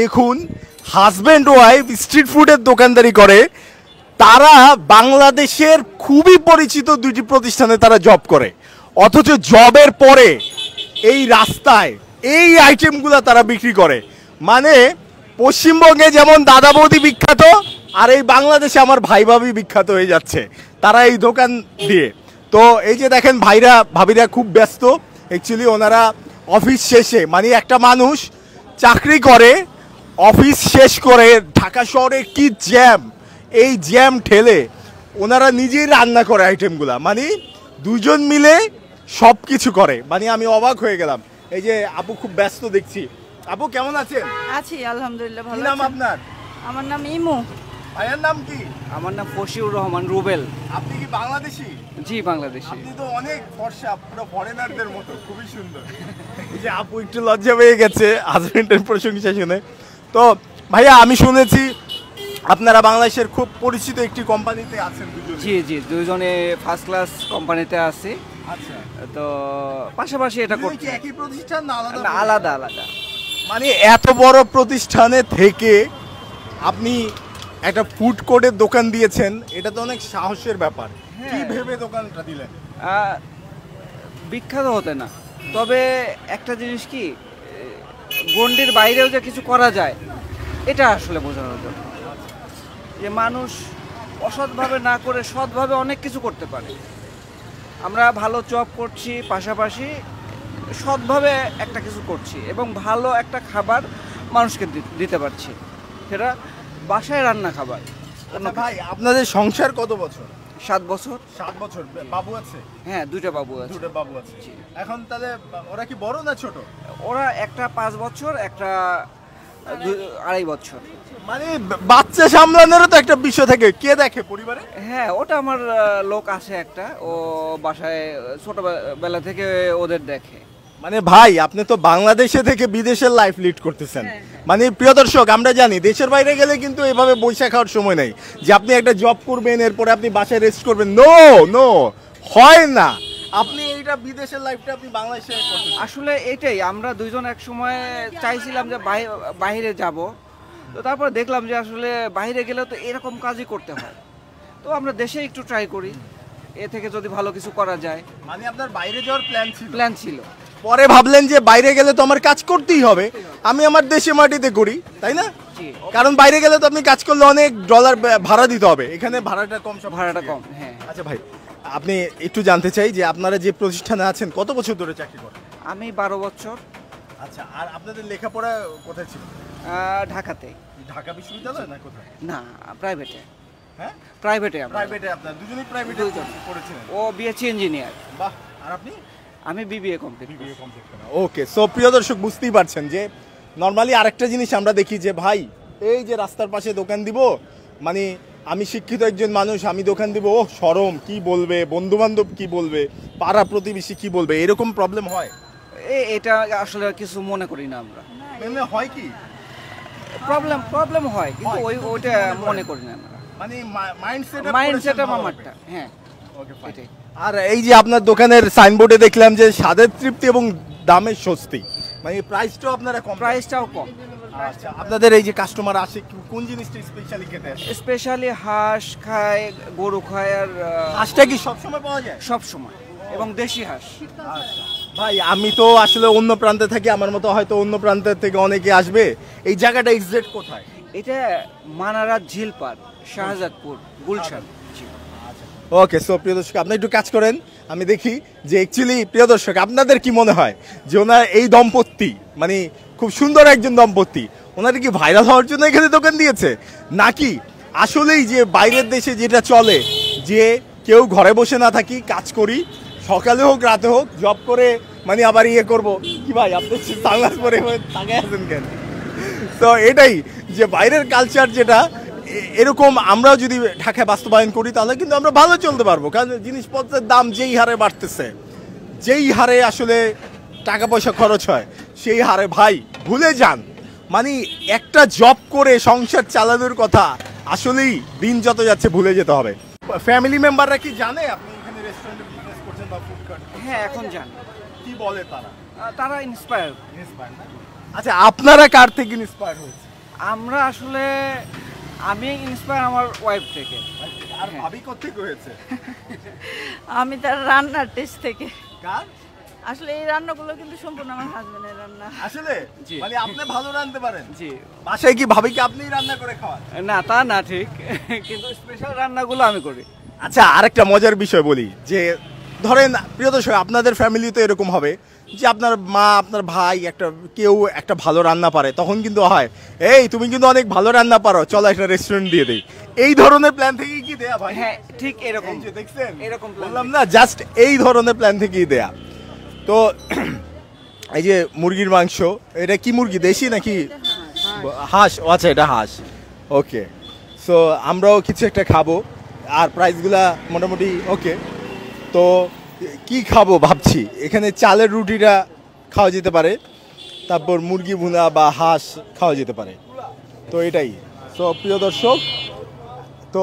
দেখুন husband wife street ফুডের দোকানদারি করে, তারা বাংলাদেশের খুবই পরিচিত দুটি প্রতিষ্ঠানে তারা জব করে, অথচ জবের পরে এই রাস্তায় এই আইটেমগুলো তারা বিক্রি করে। মানে পশ্চিমবঙ্গে যেমন দাদা বৌদি বিখ্যাত, আর এই বাংলাদেশে আমার ভাই ভাবি বিখ্যাত হয়ে যাচ্ছে তারা এই দোকান দিয়ে। তো এই যে দেখেন ভাইরা ভাবিরা খুব ব্যস্ত, অ্যাকচুয়ালি ওনারা অফিস শেষে, মানে একটা মানুষ চাকরি করে অফিস শেষ করে ঢাকা শহরে কি জ্যাম, এই জ্যাম ঠেলে ওনারা নিজেই রান্না করে আইটেমগুলা, মানে দুজন মিলে সব কিছু করে। মানে আমি অবাক হয়ে গেলাম। এই যে আপু খুব ব্যস্ত দেখছি। আপু কেমন আছেন? আছি আলহামদুলিল্লাহ, ভালো কি নাম আছেন? আপনার? আমার নাম ইমু। ভাইয়ের নাম কি? আমার নাম ফশিউর রহমান রুবেল। আপনি কি বাংলাদেশি? জি বাংলাদেশি। আপনি তো অনেক ফর্সা, পুরো ফরেনারদের মতো, খুবই সুন্দর। এই যে আপু একটু লজ্জা পেয়ে গেছে হাজবেন্ডের প্রশংসা শুনে। তো ভাইয়া আমি শুনেছি আপনারা বাংলাদেশের খুব পরিচিত একটি কোম্পানিতে আছেন দুজন। জি জি, দুইজনে ফার্স্ট ক্লাস কোম্পানিতে আছি। আচ্ছা, তো পাশাপাশি এটা দুজনে করতে কি একই প্রতিষ্ঠান না আলাদা? না, আলাদা আলাদা। মানে এত বড় প্রতিষ্ঠানে থেকে আপনি একটা ফুড কোর্টের দোকান দিয়েছেন, এটা তো অনেক সাহসের ব্যাপার। কি ভেবে দোকানটা দিলেন? বিখ্যাত হতে না, তবে একটা জিনিস কি, গণ্ডির বাইরেও যে কিছু করা যায় এটা আসলে বোঝানোর জন্য, যে মানুষ অসৎভাবে না করে সৎভাবে অনেক কিছু করতে পারে। আমরা ভালো জব করছি, পাশাপাশি সৎভাবে একটা কিছু করছি এবং ভালো একটা খাবার মানুষকে দিতে পারছি, সেটা বাসায় রান্না খাবার। আচ্ছা ভাই, আপনাদের সংসার কত বছর? 7 বছর। 7 বছর। বাবু আছে? হ্যাঁ, 2টা বাবু আছে। 2টা বাবু আছে। এখন তাহলে ওরা কি বড় না ছোট? ওরা একটা 5 বছর, একটা 2.5 বছর। মানে বাচ্চা সামলানোরও তো একটা বিষয় থাকে, কে দেখে পরিবারে? হ্যাঁ, ওটা আমার লোক আছে একটা, ও বাসায় ছোটবেলা থেকে ওদের দেখে। মানে ভাই আপনি তো বাংলাদেশে থেকে বিদেশের লাইফ লিড করতেছেন। মানে প্রিয় দর্শক, আমরা জানি দেশের বাইরে গেলে কিন্তু এভাবে বৈশা খাওয়ার সময় নেই যে আপনি একটা জব করবেন এরপরে আপনি বাসায় রেস্ট করবেন। নো নো, হয় না। আপনি এইটা বিদেশের লাইফটা আপনি বাংলাদেশে করতেছেন। আসলে এটাই, আমরা দুইজন এক সময় চাইছিলাম যে বাইরে যাব, তো তারপর দেখলাম যে আসলে বাইরে গেলে তো এরকম কাজই করতে হয়, তো আমরা দেশে একটু ট্রাই করি, এ থেকে যদি ভালো কিছু করা যায়। মানে আপনার বাইরে যাওয়ার প্ল্যান ছিল, পরে ভাবলেন যে বাইরে গেলে তো আমার কাজ করতেই হবে, আমি আমার দেশে মাটিতে করি, তাই না? কারণ বাইরে গেলে তো আপনি কাজ করলে অনেক ডলার ভাড়া দিতে হবে, এখানে ভাড়াটা কম। ভাড়াটা কম, হ্যাঁ। আচ্ছা ভাই, আপনি একটু জানতে চাই যে আপনারা যে প্রতিষ্ঠানে আছেন কত বছর ধরে চাকরি করেন? আমি 12 বছর। আচ্ছা, আর আপনাদের লেখাপড়া কোথায় ছিল? ঢাকাতে। ঢাকা বিশ্ববিদ্যালয় না কোথায়? না, প্রাইভেটে। হ্যাঁ, প্রাইভেটে। প্রাইভেটে। আপনারা দুজনেই প্রাইভেটে পড়েছিলেন? ও বিএসসি ইঞ্জিনিয়ার। বাহ। আর আপনি? আমি বিবিএ কমপ্লিট। ওকে, সো প্রিয় দর্শক বুঝতেই পারছেন যে নর্মালি আরেকটা জিনিস আমরা দেখি যে ভাই এই যে রাস্তার পাশে দোকান দিব, মানে আমি শিক্ষিত একজন মানুষ, আমি দোকান দিব, ও শরম, কি বলবে, বন্ধু বান্ধব কি বলবে, পাড়া প্রতিবেশী কি বলবে, এরকম প্রবলেম হয়? এটা আসলে কিছু মনে করি না আমরা। হয় কি প্রবলেম হয়, কিন্তু ওইটা মনে করি না আমরা। মানে মাইন্ডসেট আমারটা। হ্যাঁ, ওকে ফাইন। আর এই যে আপনার দোকানের সাইনবোর্ডে দেখলাম যে স্বাদের তৃপ্তি এবং দামের স্বস্তি, মানে প্রাইসটাও আপনারা কম? প্রাইসটাও কম। আচ্ছা, আপনাদের এই যে কাস্টমার আসে কোন জিনিসটা স্পেশালি খেতে আসে? স্পেশালি হাঁস খায়, গরু খায়। আর হাঁসটা কি সব সময় পাওয়া যায়? সব সময়, এবং দেশি হাঁস। আচ্ছা ভাই, আমি তো আসলে অন্য প্রান্তে থাকি, আমার মতো হয়তো অন্য প্রান্তের থেকে অনেকে আসবে। এই জায়গাটা এক্সাক্ট কোথায়? এটা মানারাত ঝিলপাড়, শাহজাদপুর, গুলশান। ওকে, সো প্রিয় দর্শক আপনি একটু কাজ করেন, আমি দেখি যে অ্যাকচুয়ালি প্রিয় দর্শক আপনাদের কি মনে হয় যে ওনার এই দম্পতি, মানে খুব সুন্দর একজন দম্পতি, ওনারা কি ভাইরাল হওয়ার জন্য এখানে দোকান দিয়েছে, নাকি আসলেই যে বাইরের দেশে যেটা চলে যে কেউ ঘরে বসে না থাকি, কাজ করি, সকালে হোক রাতে হোক, জব করে মানে আবার ইয়ে করব কি? ভাই আপনি সানগ্লাস পরে তাকায় আছেন কেন? তো এটাই যে বাইরের কালচার যেটা, এরকম আমরাও যদি ঢাকায় বাস্তবায়ন করি তাহলে কিন্তু আমরা ভালো চলতে পারবো। কারণ জিনিসপত্রের দাম যেই হারে বাড়তেছে, যেই হারে আসলে টাকা পয়সা খরচ হয়, সেই হারে ভাই ভুলে যান, মানে একটা জব করে সংসার চালানোর কথা আসলেই দিন যত যাচ্ছে ভুলে যেতে হবে। ফ্যামিলি মেম্বাররা কি জানে আপনি এখানে রেস্টুরেন্টে বিজনেস করছেন বা ফুড কোর্ট? হ্যাঁ, এখন জানি। কি বলে তারা? তারা ইন্সপায়ার। আচ্ছা, আপনারা কার থেকে ইন্সপায়ার হয়েছে? আমরা আসলে আমি ইন্সপায়ার আমার ওয়াইফ থেকে। আর ভাবি কোত্থেকে হয়েছে? আমি তার রান্নার টেস্ট থেকে। কার? আসলে এই রান্নাগুলো কিন্তু সম্পূর্ণ আমার হাজবেন্ডের রান্না। আসলে জি। মানে আপনি ভালো রাঁধতে পারেন? জি। বাসায় কি ভাবিকে আপনিই রান্না করে খাওয়ান? না তা না ঠিক, কিন্তু স্পেশাল রান্নাগুলো আমি করি। আচ্ছা, আরেকটা মজার বিষয় বলি যে ধরেন প্রিয় দর্শক, আপনাদের ফ্যামিলি তো এরকম হবে যে আপনার মা আপনার ভাই কেউ একটা ভালো রান্না পারে, তখন কিন্তু হয় এই তুমি কিন্তু অনেক ভালো রান্না পারো, চলো একটা রেস্টুরেন্ট দিয়ে দেই। এই ধরনের প্ল্যান থেকেই কি দেয়া ভাই? হ্যাঁ ঠিক এরকম। এই যে দেখছেন, এরকম plan বললাম না, জাস্ট এই ধরনের প্ল্যান থেকেই দেয়া। তো এই যে মুরগির মাংস, এটা কি মুরগি, দেশি নাকি হাঁস? ও আচ্ছা, এটা হাঁস। ওকে, সো আমরাও কিছু একটা খাবো, আর প্রাইসগুলা মোটামুটি ওকে। তো কি খাবো ভাবছি, এখানে চালের রুটিটা খাওয়া যেতে পারে, তারপর মুরগি ভুনা বা হাঁস খাওয়া যেতে পারে। তো এটাই। সো প্রিয় দর্শক, তো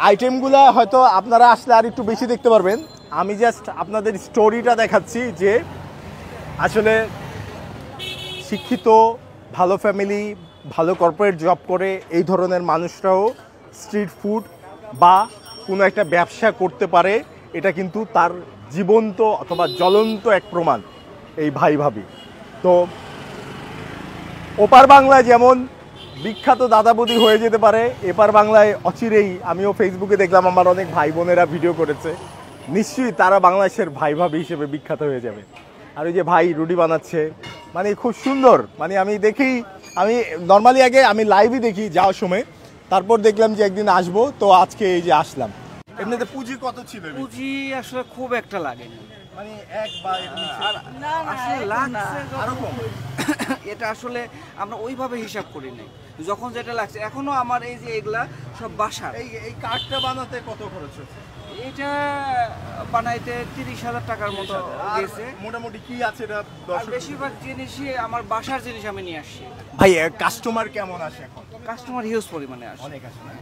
আইটেমগুলা হয়তো আপনারা আসলে আর একটু বেশি দেখতে পারবেন। আমি জাস্ট আপনাদের স্টোরিটা দেখাচ্ছি যে আসলে শিক্ষিত, ভালো ফ্যামিলি, ভালো কর্পোরেট জব করে এই ধরনের মানুষরাও স্ট্রিট ফুড বা কোনো একটা ব্যবসা করতে পারে, এটা কিন্তু তার জীবন্ত অথবা জ্বলন্ত এক প্রমাণ এই ভাই ভাবি। তো ওপার বাংলায় যেমন বিখ্যাত দাদা বৌদি হয়ে যেতে পারে, এপার বাংলায় অচিরেই, আমিও ফেসবুকে দেখলাম আমার অনেক ভাই বোনেরা ভিডিও করেছে, নিশ্চয়ই তারা বাংলাদেশের ভাই ভাবি হিসেবে বিখ্যাত হয়ে যাবে। আর ওই যে ভাই রুটি বানাচ্ছে, মানে খুব সুন্দর, মানে আমি নর্মালি আগে আমি লাইভই দেখি যাওয়ার সময়, তারপর দেখলাম যে একদিন আসবো, তো আজকে এই যে আসলাম। এমনিতে পুঁজি কত ছিল? পুঁজি আসলে খুব একটা লাগেনি, মানে এক বা না না, আসলে এখন না। লাগছে আরো কম? এটা আসলে আমরা ওইভাবে হিসাব করি নাই, যখন যেটা লাগছে। এখনো আমার এই যে এগুলা সব বাসার। এই কার্ডটা বানাতে কত খরচ হচ্ছে? এটা বানাইতে 30,000 টাকার মতো গেছে। মোটামুটি কি আছে এটা? আর বেশিরভাগ জিনিসই আমার বাসার জিনিস আমি নিয়ে আসছি। ভাই কাস্টমার কেমন আসে এখন? কাস্টমার হিউজ পরিমাণে আসে। অনেক আসে না?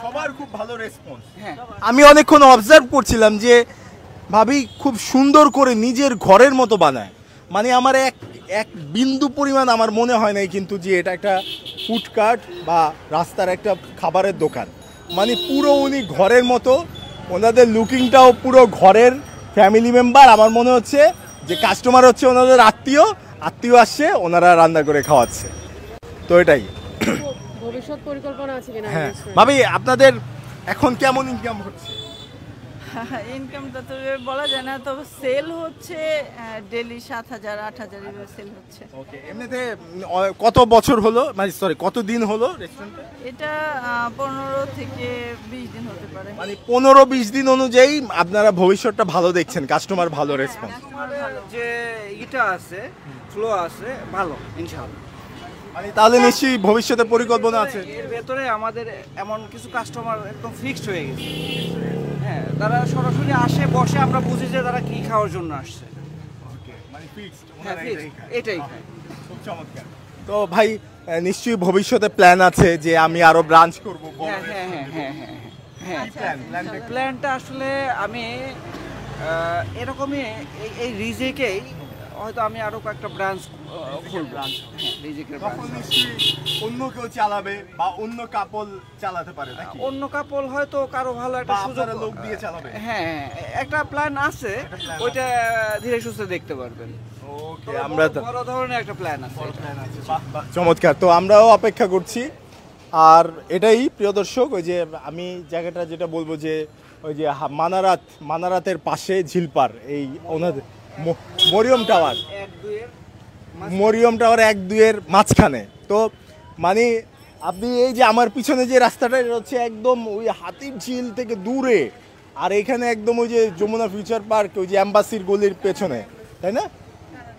সবার খুব ভালো রেসপন্স। হ্যাঁ আমি অনেকক্ষণ অবজার্ভ করছিলাম যে ভাবি খুব সুন্দর করে নিজের ঘরের মতো বানায়, মানে আমার এক বিন্দু পরিমাণ আমার মনে হয় নাই কিন্তু যে এটা একটা ফুডকার্ট বা রাস্তার একটা খাবারের দোকান, মানে পুরো উনি ঘরের মতো, ওনাদের লুকিংটাও পুরো ঘরের ফ্যামিলি মেম্বার। আমার মনে হচ্ছে যে কাস্টমার হচ্ছে ওনাদের আত্মীয় আসছে, ওনারা রান্না করে খাওয়াচ্ছে। তো এটাই। ভবিষ্যৎ পরিকল্পনা আছে কিনা? হ্যাঁ ভাবি, আপনাদের এখন কেমন ইনকাম হচ্ছে? ইনকামটা তো বলা যায় না, তবে সেল হচ্ছে ডেলি 7,000 8,000 এর সেল হচ্ছে। ওকে, এমনিতে কত বছর হলো, মানে সরি কত দিন হলো রেস্টুরেন্টে? এটা 15 থেকে 20 দিন হতে পারে। মানে 15-20 দিন অনুযায়ী আপনারা ভবিষ্যৎটা ভালো দেখছেন, কাস্টমার ভালো রেসপন্স। যে এটা আছে, ফ্লো আছে ভালো ইনশাআল্লাহ। মানে তাহলে নিশ্চয়ই ভবিষ্যতে পরিকল্পনা আছে। এর ভেতরে আমাদের এমন কিছু কাস্টমার একদম ফিক্সড হয়ে গেছে। হ্যাঁ, তারা সরাসরি আসে, বসে, আমরা বুঝি যে তারা কি খাওয়ার জন্য আসছে। ওকে, মানে ফিক্সড, হ্যাঁ ফিক্সড, এটাই খায়। খুব চমৎকার। তো ভাই নিশ্চয়ই ভবিষ্যতে প্ল্যান আছে যে আমি আরো ব্রাঞ্চ করব। হ্যাঁ হ্যাঁ হ্যাঁ হ্যাঁ হ্যাঁ হ্যাঁ। প্ল্যানটা প্ল্যানটা আসলে আমি এরকমই এই রিজেকেই হয়তো আমি আরো কয়েকটা ব্রাঞ্চ খুলব। হ্যাঁ, রিজেকের তখন ব্রাঞ্চ। নিশ্চয়ই অন্য কেউ চালাবে বা অন্য কাপল চালাতে পারে নাকি? অন্য কাপল হয়তো কারো ভালো একটা বা সুযোগ, আপনারা লোক দিয়ে চালাবে? হ্যাঁ হ্যাঁ, একটা প্ল্যান আছে, ওইটা ধীরে সুস্থে দেখতে পারবেন। ওকে, আমরা তো বড় ধরনের একটা প্ল্যান আছে। চমৎকার। তো আমরাও অপেক্ষা করছি। আর এটাই প্রিয় দর্শক, ওই যে আমি জায়গাটা যেটা বলবো যে ওই যে মানারাতের পাশে ঝিলপার, এই ওনাদের মরিয়ম টাওয়ার, মরিয়ম টাওয়ার 1-2 মাঝখানে। তো মানে আপনি এই যে আমার পিছনে যে রাস্তাটা, এটা হচ্ছে একদম ওই হাতির ঝিল থেকে দূরে, আর এখানে একদম ওই যে যমুনা ফিউচার পার্ক, ওই যে অ্যাম্বাসির গলির পেছনে, তাই না?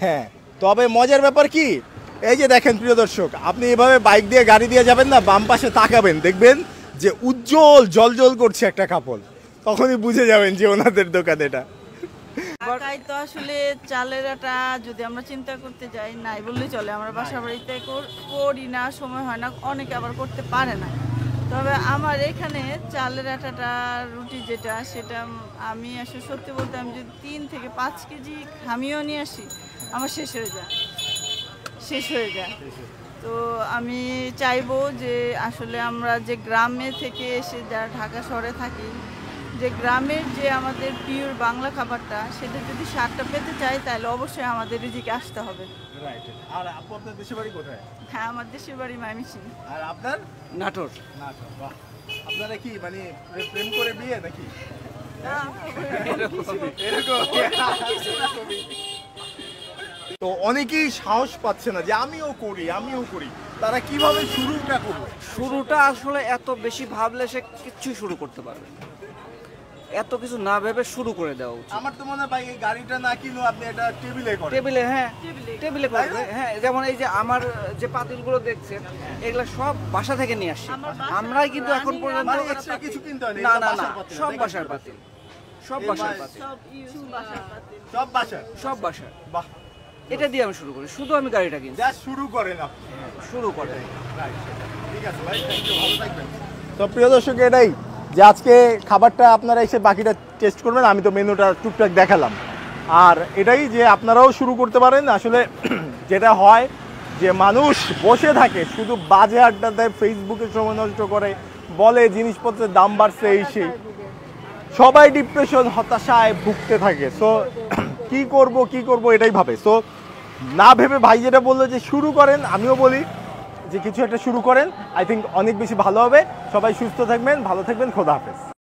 হ্যাঁ, তবে মজার ব্যাপার কি, এই যে দেখেন প্রিয় দর্শক, আপনি এভাবে বাইক দিয়ে গাড়ি দিয়ে যাবেন না, বাম পাশে তাকাবেন, দেখবেন যে উজ্জ্বল জলজল করছে একটা কাপড়, তখনই বুঝে যাবেন যে ওনাদের দোকান এটা। ঢাকায় তো আসলে চালের আটা যদি আমরা চিন্তা করতে যাই, নাই বললেই চলে। আমরা বাসা বাড়িতে করি না, সময় হয় না, অনেকে আবার করতে পারে না। তবে আমার এখানে চালের আটাটা, রুটি যেটা, সেটা আমি আসলে সত্যি বলতে আমি যদি 3 থেকে 5 কেজি খামিও নিয়ে আসি, আমার শেষ হয়ে যায়। তো আমি চাইবো যে আসলে আমরা যে গ্রামে থেকে এসে যারা ঢাকা শহরে থাকি, যে গ্রামের যে আমাদের পিওর বাংলা খাবারটা, সেটা যদি স্বাদটা পেতে চাই তাহলে অবশ্যই আমাদের রিজিকে আসতে হবে। রাইট। আর আপু আপনার দেশের বাড়ি কোথায়? হ্যাঁ, আমার দেশের বাড়ি ময়মনসিংহ। আর আপনার? নাটোর। নাটোর। বাহ। আপনারা কি মানে প্রেম করে বিয়ে নাকি? তো অনেকেই সাহস পাচ্ছে না যে আমিও করি, তারা কিভাবে শুরুটা করবে? শুরুটা আসলে এত বেশি ভাবলে সে কিচ্ছুই শুরু করতে পারবে না। এত কিছু না ভেবে শুরু করে দেওয়া উচিত। আমার তো মনে হয় ভাই এই গাড়িটা না কিনো আপনি এটা টেবিলে করেন। টেবিলে, হ্যাঁ টেবিলে। টেবিলে করবে। হ্যাঁ, যেমন এই যে আমার যে পাতিলগুলো দেখছেন, এগুলো সব বাসা থেকে নিয়ে আসছি। আমার বাসার আমরাই কিন্তু এখন পর্যন্ত মানে এক্সট্রা কিছু কিনতে হয় না না না, সব বাসার পাতিল, সব বাসার পাতিল, সব ইউজ বাসার পাতিল। সব বাসার। সব বাসার। বাহ। এটা দিয়ে আমি শুরু করি, শুধু আমি গাড়িটা কিনছি। যা শুরু করেন আপনি। শুরু করে ঠিক আছে ভাই, থ্যাংক ইউ, ভালো থাকবেন। তো প্রিয় দর্শক, এটাই যে আজকে খাবারটা আপনারা এসে বাকিটা টেস্ট করবেন, আমি তো মেনুটা টুকটাক দেখালাম। আর এটাই যে আপনারাও শুরু করতে পারেন। আসলে যেটা হয় যে মানুষ বসে থাকে শুধু বাজে আড্ডা দেয়, ফেসবুকে সময় নষ্ট করে, বলে জিনিসপত্রের দাম বাড়ছে এই সেই, সবাই ডিপ্রেশন হতাশায় ভুগতে থাকে। সো কি করব এটাই ভাবে। সো না ভেবে ভাই যেটা বললো যে শুরু করেন, আমিও বলি যে কিছু একটা শুরু করেন, আই থিঙ্ক অনেক বেশি ভালো হবে। সবাই সুস্থ থাকবেন, ভালো থাকবেন, খোদা হাফেজ।